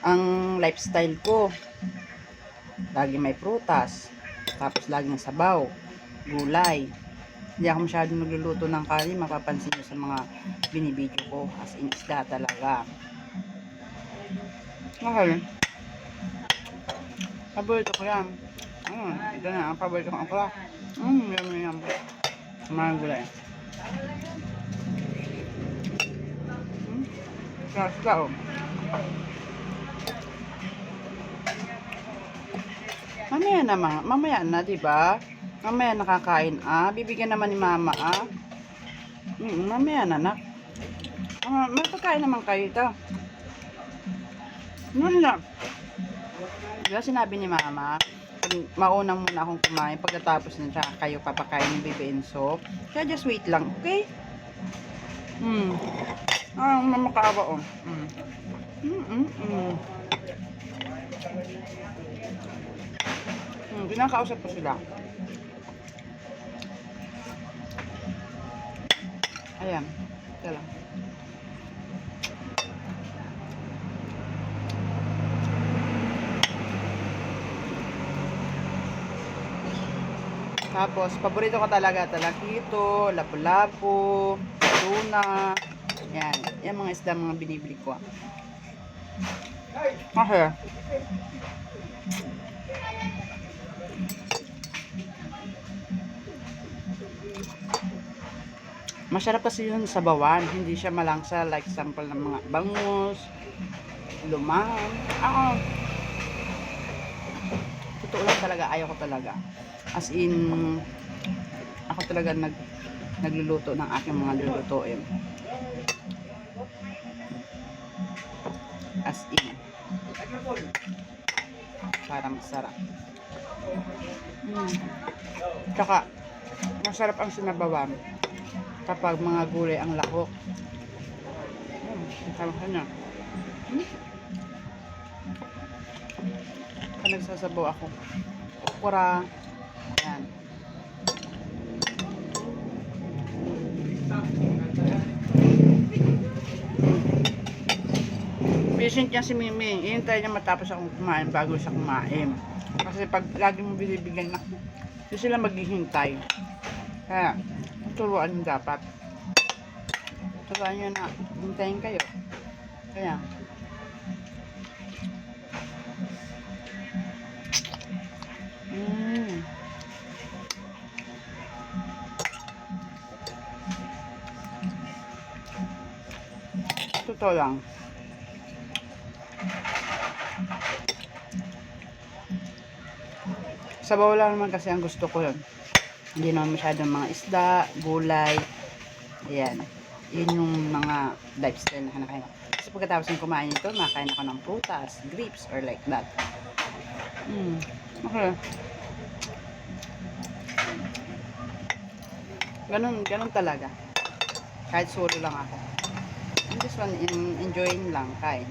ang lifestyle ko. Lagi may prutas, tapos lagi ng sabaw, gulay. Hindi ako masyadong nagluluto ng kanin, mapapansin nyo sa mga binibidyo ko, as in isda talaga. Okay, paborito ko yan. Ito na ang paborito ko, okra. Yum. Mga gulay. Sarap. Mamaya na, 'di ba? Mamaya nakakain bibigyan naman ni mama mamaya na nak. May pagkain naman kayo ito. Yun lang. Diba sinabi ni mama, mauna muna akong kumain, pagkatapos na siya kayo papakain ni Bebe Enzo. Kaya just wait lang, okay? Mamakaawa kinakausap ko sila. Ayan, ito lang. Tapos, paborito ko talaga talakito, lapu-lapu, tuna. Yan. Yan mga isda mga binibili ko. Okay. Masarap kasi yun sa bawan. Hindi siya malangsa. Like sample ng mga bangus, lumang. Totoo lang talaga. Ayaw ko talaga. As in, ako talaga nagluluto ng aking mga lulutuin. As in. Para masarap. Tsaka, masarap ang sinabawan kapag mga gulay ang lahok. Masarap na. Kapag nagsasabaw ako, okra. Yan. Patient niya si Mimi. Ihintay niya matapos akong kumain bago siya kumain. Kasi pag lagi mo binibigyan na, hindi sila maghihintay. Kaya, turuan nyo dapat. Turuan nyo na hintayin kayo. Kaya, totoo lang. Sabaw lang naman kasi ang gusto ko yun. Hindi naman masyadong mga isda, gulay. Ayan. Yun yung mga lifestyle na kinakain ko. Kasi pagkatapos ng kumain ito, makain ako ng prutas, grapes, or like that. Okay. Ganun talaga. Kahit solo lang ako. And this one, enjoying lang, kain.